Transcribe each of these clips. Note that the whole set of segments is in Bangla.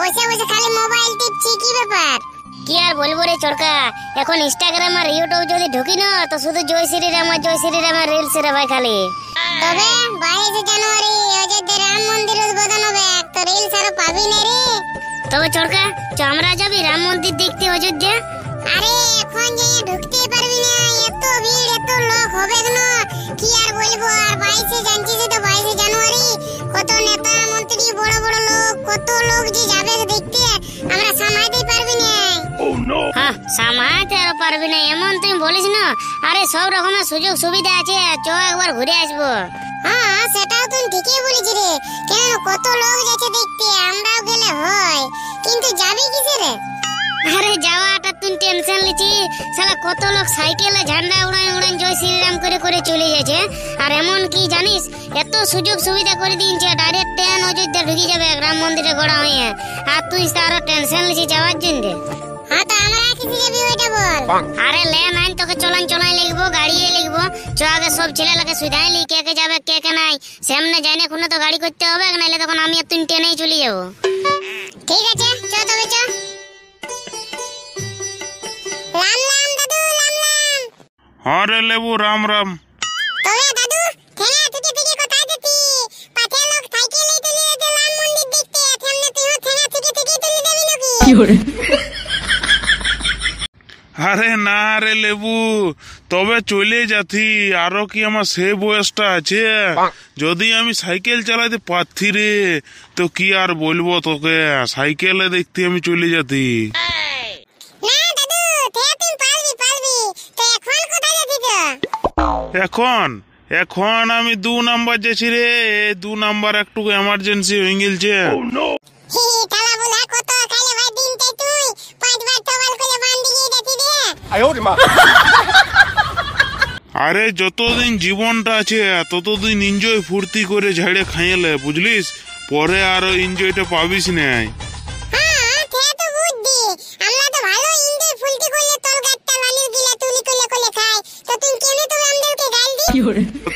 বসে বসে খালি মোবাইল টিপছি, কি ব্যাপার? কি আর বলবো রে চরকা, এখন ইনস্টাগ্রাম আর ইউটিউব যদি ঢুকি না তো শুধু জয় শ্রীরামের রিলস রে ভাই খালি। তবে 22 জানুয়ারি অযোধ্যা রাম মন্দির উদ্বোধন হবে, তো রিলস আর পাবি না রে। তবে চরকা আমরা যাবি রাম মন্দির দেখতে অযোধ্যা? আরে এখন যে ঢুকতে পারবি না, এত ভিড় এত লোক হবে না, কি আর বলবো। আর 22 জানছিস তো 22 জানুয়ারি কত নেতা মন্ত্রী বড় বড় লোক, কত লোক যে যাবে দেখতে, আমরা সামাইতে পারবি না। হ্যাঁ সামাইতে আর পারবি না এমন তুই বলিস না। আরে সব রকমের সুযোগ সুবিধা আছে, চ একবার ঘুরে আসবো। হ্যাঁ সেটাও তুই ঠিকই বলেছিস রে, কেন কত লোক যাচ্ছে দেখতে, আমরাও গেলে হয়, কিন্তু যাবি কিসে রে? আরে যাওয়াটা তুই টেনশন লিছি, শালা কত লোক সাইকেলে ঝান্ডা উড়ান জয় শ্রীরাম করে করে চলে যাচ্ছে। আর এমন কি জানিস, এত সুযোগ সুবিধা করে দিয়েছে, ডাইরেক্ট ট্রেন অযোধ্যা ঢুকে যাবে রাম মন্দিরে গড়া হয়ে। আর তুই তার টেনশন লিছি যাওয়ার জন্য। হ্যাঁ তো আমরা কিসে যাবি ওইটা বল। আরে লে নাইন তোকে চলাই লিখবো, গাড়িয়ে লিখবো। চ আগে সব ছেলে লাগে সুধাই লি কে কে যাবে কে কে নাই, সামনে যাইনে কোনো তো গাড়ি করতে হবে, নাইলে তখন আমি আর তুই ট্রেনেই চলে যাবো। ঠিক আছে চ তবে চ। রাম রাম দাদু, রাম রাম। हाँ रे लेबू राम राम। তবে দাদু ঠেঙা থেকে কোথায় যেতি? পাঠে লোক সাইকেলে চলে যেতে রাম মন্দির দেখতে, সামনে তুইও ঠেঙা থেকে চলে যাবি নাকি? আরে না রে লেবু, তবে চলে যাতি, আরো কি আমার সে বয়সটা আছে? যদি আমি সাইকেল চালাতে পারতি রে তো কি আর বলবো তোকে, সাইকেলে দেখতে আমি চলে যাতি। না দাদু তুই পারবি। তো এখন কোথায় যাচ্ছিস? এখন আমি 2 নাম্বার যাচ্ছি রে, 2 নাম্বার একটু এমার্জেন্সি হয়ে গেলছে। হি তালা বলা কত খাইলে ভাই দিনতে তুই 5 বার টবাল করে বান্ধি দিয়ে যাচ্ছিস রে। আরে যতদিন জীবনটা আছে ততদিন এনজয় ফুর্তি করে ঝাড়ে খাইলে, বুঝলিস? পরে আর এনজয়টা পাবিস নাই। হ্যাঁ তে তো বুদ্ধি, আমরা তো ভালো ইন্দ্র ফুলতি করলে তোর গাটটা লালির গিলা তুলি করলে খাই, তো তুই কেন তো আমাদেরকে গাল দি?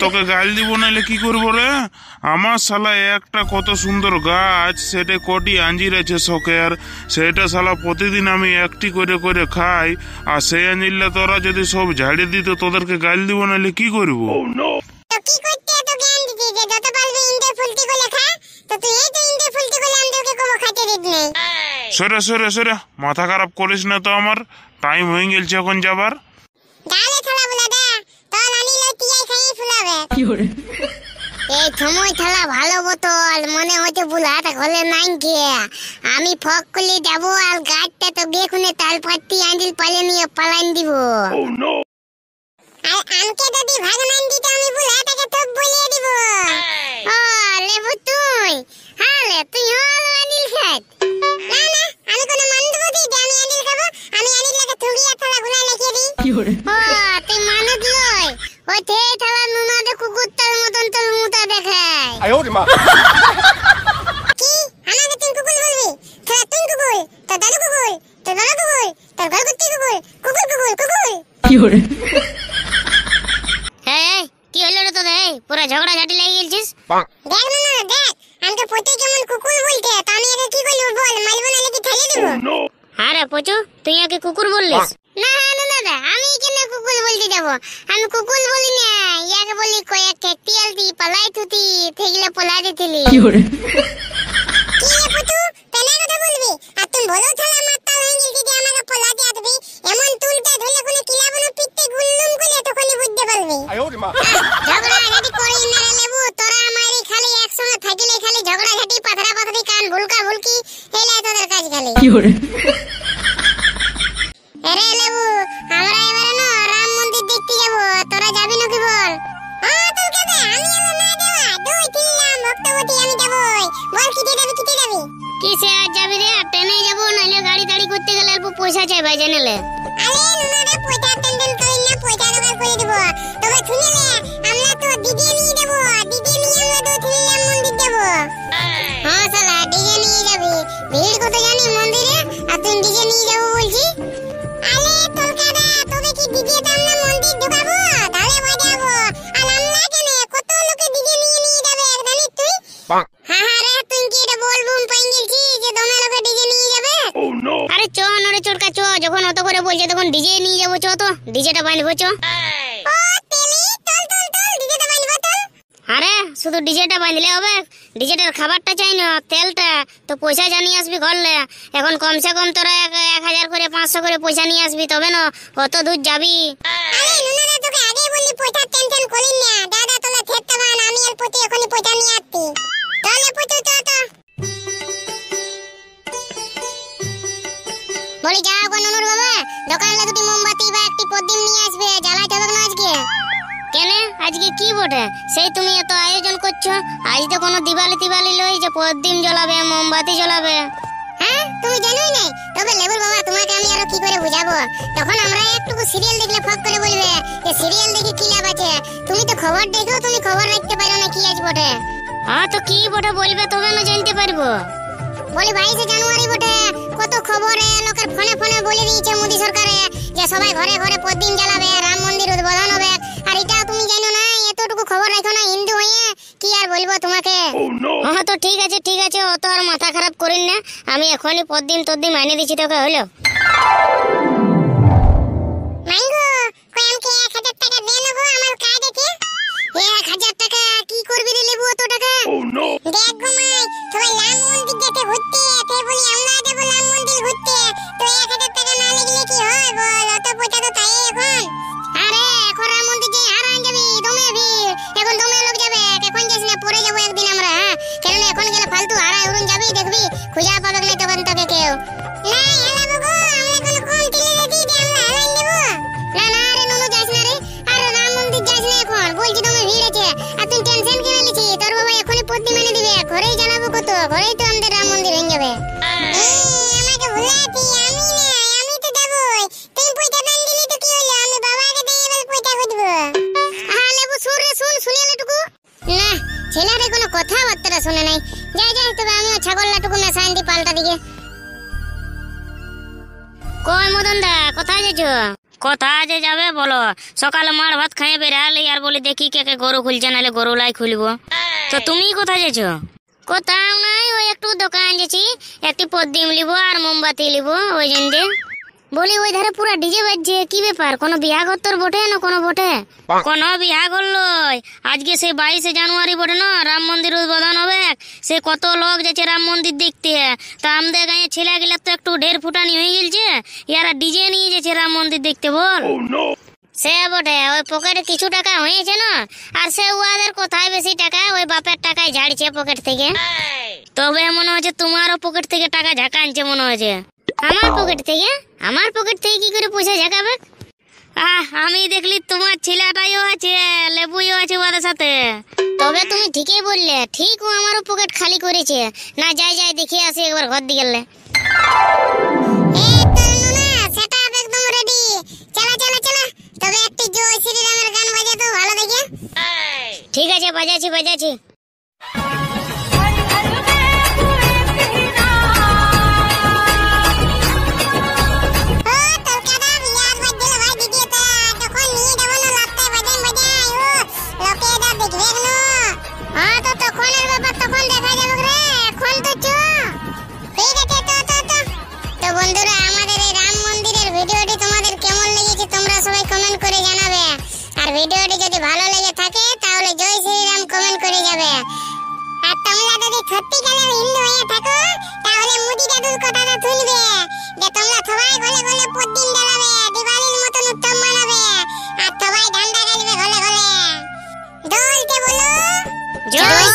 তোকে গাল দিব নাহলে কি করবো রে? আমার শালা একটা কত সুন্দর গাছ, সেটা কটি আঞ্জির আছে শখের, সেটা শালা প্রতিদিন আমি একটি করে করে খাই, আর সেই আঞ্জিরটা তোরা যদি সব ঝাড়ে দিত তোদেরকে গাল দিব নাহলে কি করবো? তো কি করতে এত জ্ঞান দিছিস যে যত পারবি ইন্দ্র ফুলতি করলে খা? তো তুই এই তো ইন্দ্র ফুলতি করলে আমাদেরকে কবো খাইতে দিত নাই। সরে মাথা খারাপ করিস না তো, আমার টাইম হয়ে গেছে এখন যাবার। গালে থালা বলা দা, তো নানি লই টিয়াই খাই ফুলাবে। এই সময় থালা ভালো বোতল মনে হচ্ছে বুলাটা ঘরে নাই কে। আমি ফক করলে যাবো আর গাছটা তো বেখুনে তাল পাতি আঞ্জিল পালে নিয়ে পালান দিব। আর আমকে যদি ভাগনান দিতে আমি বুলাটাকে তো বলিয়ে দিব। ও লেবু তুই হালে তুই হল আঞ্জিল খাত। না আমি কোনো মান দেব দি যে আমি আনিল খাবো? আমি আনিল লাগে থুড়িয়া থালা গুলা লিখে দি। ও তুই মানুষ লই, ওই থে থালা নুনাতে কুকুরটার মতন তোর মুটা দেখায়। কি আমাকে তুই কুকুর বলবি? থালা তুই কুকুর, তোর দাদু কুকুর, তোর বাবা কুকুর, তোর ঘরকুত্তি কুকুর। হ্যাঁ কি হলো রে তোদের? পুরো ঝগড়া ঝাঁটি লেগে গেছিস? দেখ না দেখ, আমাকে পতি কেমন কুকুর বলতে, তো আমি একে কি করব বল? মারবো না নাকি ঠেলে দেব? আরে পচু তুই ওকে কুকুর বললিস? না দাদা আমি কেন কুকুর বলতে যাব? আমি কুকুর বলি না, ইয়াকে বলি কয়েক খেতিয়াল দি পালাই তুতি থেগলে পলাই দিতিলি। কি রে পুতু, তেনা কথা বলবি? আর তুই বলো থালা মারতা হয়ে গেলছি যে আমাকে পলাতে আসবি, এমন তুলটা ধরে কোনো কিলাবো না পিঠে গুল্লুম করে তখনই বুঝতে পারবি। ঝগড়া ঝাঁটি করি না রে লেবু, তোরা আমারই খালি একসঙ্গে থাকিলে খালি ঝগড়া ঝাঁটি পাথরা কান ভুলকা ভুলকি হেলা তোদের কাজ খালি। আরে লেবু আমরা এবারে না রাম মন্দির দেখতে যাব, তোরা যাবি নাকি বল? হ্যাঁ তুই যাবে, আমি যাব না দেওয়া 2-3 নাম ভক্তবতী আমি যাবই। বল কিতে যাবি? কিসে আর যাবি রে? ট্রেনে যাব নাইলে গাড়ি করতে গেলে অল্প পয়সা চাই ভাই জানেলে। আরে নুনারে পয়সা টেনশন করি না, পয়সা জোগাড় করে দেব। তবে শুনে আমরা তো ডিজে নিয়ে যাব, ডিজে নিয়ে আমরা 2-3 নাম মন্দির যাব। হ্যাঁ শালা ডিজে নিয়ে যাবি, ভিড় কত জানি মন্দিরে, আর তুই ডিজে নিয়ে যাব বলছি? আরে তোলকাদা তবে কি ডিজে দাম না মন্দির ঢুকাবো, তাহলে বাজাবো। আর আমরা কেন কত লোকে ডিজে নিয়ে যাবে জানিস তুই? হ্যাঁ রে তুই কি এটা বলবুম পাই গেলছি যে দমে লোকে ডিজে বলছে তখন ডিজে নিয়ে যাবো, চ তো ডিজেটা বাঁধবো চ। ও তেলি চল চল চল ডিজেটা বাঁধবো চল। আরে শুধু ডিজেটা বাঁধলে হবে? ডিজেটার খাবারটা চাই না, তেলটা তো পয়সা জানিয়ে আসবি ঘরলে। এখন কমসে কম তোরা 1000 করে 500 করে পয়সা নিয়ে আসবি, তবে না অত দূর যাবি। আরে নুনারা তোকে আগেই বললি পয়সা টেনশন করিস না, দাদা তোলা থেতটা বান, আমি আর প্রতি এখনই পয়সা নিয়ে আসছি। তাহলে পয়সা চল তো। বলি যাও গো নুনুর বাবা, দোকানে দুটি মোমবাতি বা একটি প্রদীপ নিয়ে আসবে, জ্বালাতে হবে না আজকে। কেন আজকে কি বটে সেই তুমি এত আয়োজন করছো? আজ তো কোনো দিওয়ালি লই যে প্রদীপ জ্বলাবে মোমবাতি জ্বলাবে। হ্যাঁ তুমি জানোই নাই? তবে লেবুর বাবা তোমাকে আমি আরো কি করে বুঝাবো? তখন আমরা একটু সিরিয়াল দেখলে ফক করে বলবে যে সিরিয়াল দেখে কি লাভ আছে, তুমি তো খবর দেখো, তুমি খবর রাখতে পারো না কি আজ বটে। হ্যাঁ তো কি বটে বলবে তবে না জানতে পারবো। বলি 22 জানুয়ারি বটে, কত খবরে লোকের ফোনে ফোনে বলে দিয়েছে মোদি সরকারে যে সবাই ঘরে ঘরে প্রদীপ জ্বালাবে, রাম মন্দির উদ্বোধন হবে। আর এটা তুমি জানো না? এতটুকু খবর রাখো না হিন্দু হয়ে, কি আর বলবো তোমাকে। হ্যাঁ তো ঠিক আছে অত আর মাথা খারাপ করিন না, আমি এখনই প্রদীপ এনে দিচ্ছি তোকে, হলো? মাইগো কই আমাকে 1000 টাকা দে না গো, আমার কাজ আছে। 1000 টাকা কি করবি রে লেবু অত টাকা? দেখ গো মাই, সবাই রাম মন্দির যেতে ঘুরতে, তে বলি আমরা যাবো রাম মন্দির ঘুরতে, তো 1000 টাকা না লাগলে কি হয় বল? অত পয়সা তো তাই এখন। আরে এখন রাম মন্দির যে হারান যাবি, দমে ভিড়, এখন দমে লোক যাবে, এখন যাস না, পরে যাবো একদিন আমরা। হ্যাঁ কেন এখন গেলে ফালতু হারায় উড়ুন যাবি, দেখবি খুঁজা পাবে না তখন তোকে কেউ। না হেলাবো গো, আমরা কোনো কম টিলে রেডি যে আমরা হেলান দেব। না না রে নুনু যাস না রে, আর রাম মন্দির যাস না এখন, বলছি দমে ভিড় আছে। আর তুই টেনশন কেন নিছিস? তোর বাবা এখনই প্রদীপ এনে দিবে, ঘরেই জানাবো কত, ঘরেই তো আমাদের রাম মন্দির হয়ে যাবে। আমাকে ভুলাতি, আমি না, আমি তো দেবই। তুই পয়সা দান দিলি তো কি হলো, আমি বাবাকে দিয়ে এবার পয়সা খুঁজবো। লেবু শুন রে, শুনিয়ালেটুকু না, ছেলেরে কোনো কথাবার্তা শুনে নাই। যাই তবে আমিও ছাগলটাটুকু মেশাইন দি পাল্টা দিকে। কই মদন দা কোথায় যাচ্ছো? কোথায় যে যাবে বলো, সকালে মার ভাত খাইয়ে বেরালি আর বলি দেখি কে কে গরু খুলছে, নাহলে গরু লাই খুলবো। তো তুমি কোথায় যাচ্ছো? কোথাও নাই, ওই একটু দোকান যাচ্ছি, একটি প্রদীপ লিব আর মোমবাতি লিব ওই জন্য। বলি ওই ধারে পুরা ডিজে বাজছে, কি ব্যাপার? কোনো বিয়া তোর বটে না কোনো বটে? কোনো বিয়া করলো আজকে সেই 22 জানুয়ারি বটে না, রাম মন্দির উদ্বোধন হবে, সে কত লোক যাচ্ছে রাম মন্দির দেখতে। তা আমাদের গায়ে ছেলেগুলা তো একটু ঢের ফুটানি হয়ে গেছে, ইয়ারা ডিজে নিয়ে যাচ্ছে রাম মন্দির দেখতে বল। সে বটে, ওই পকেটে কিছু টাকা হয়েছে না, আর সে ওদের কোথায় বেশি টাকা, ওই বাপের টাকায় ঝাড়ছে পকেট থেকে। তবে মনে হচ্ছে তোমারও পকেট থেকে টাকা ঝাঁকানছে মনে হচ্ছে। আমার পকেট থেকে? আমার পকেট থেকে কি করে পয়সা ঝাঁকাবে? আমি দেখলি তোমার ছেলেটাইও আছে, লেবুইও আছে ওদের সাথে। তবে তুমি ঠিকই বললে, ঠিক ও আমারও পকেট খালি করেছে। না যাই দেখে আসি একবার ঘর দিকে গেলে। সেটআপ একদম রেডি, চলা তবে একটি জয় শ্রীরামের গান বাজে তো ভালো দেখে। ঠিক আছে বাজাচ্ছি। বন্ধুরা আমাদের এই রাম মন্দিরের ভিডিওটি তোমাদের কেমন লেগেছে তোমরা সবাই কমেন্ট করে জানাবে। আর ভিডিওটি যদি ভালো লেগে থাকে তাহলে জয় শ্রীরাম কমেন্ট করে যাবে। আর তোমরা যদি সত্যিকারের হিন্দু হয়ে থাকো তাহলে মোদি দাদুর কথাটা শুনবে যে তোমরা সবাই ঘরে ঘরে প্রদীপ জ্বালাবে, দিওয়ালির মতন উৎসব মানাবে, আর সবাই ঝান্ডা গাড়বে ঘরে ঘরে। দলতে বলো জয়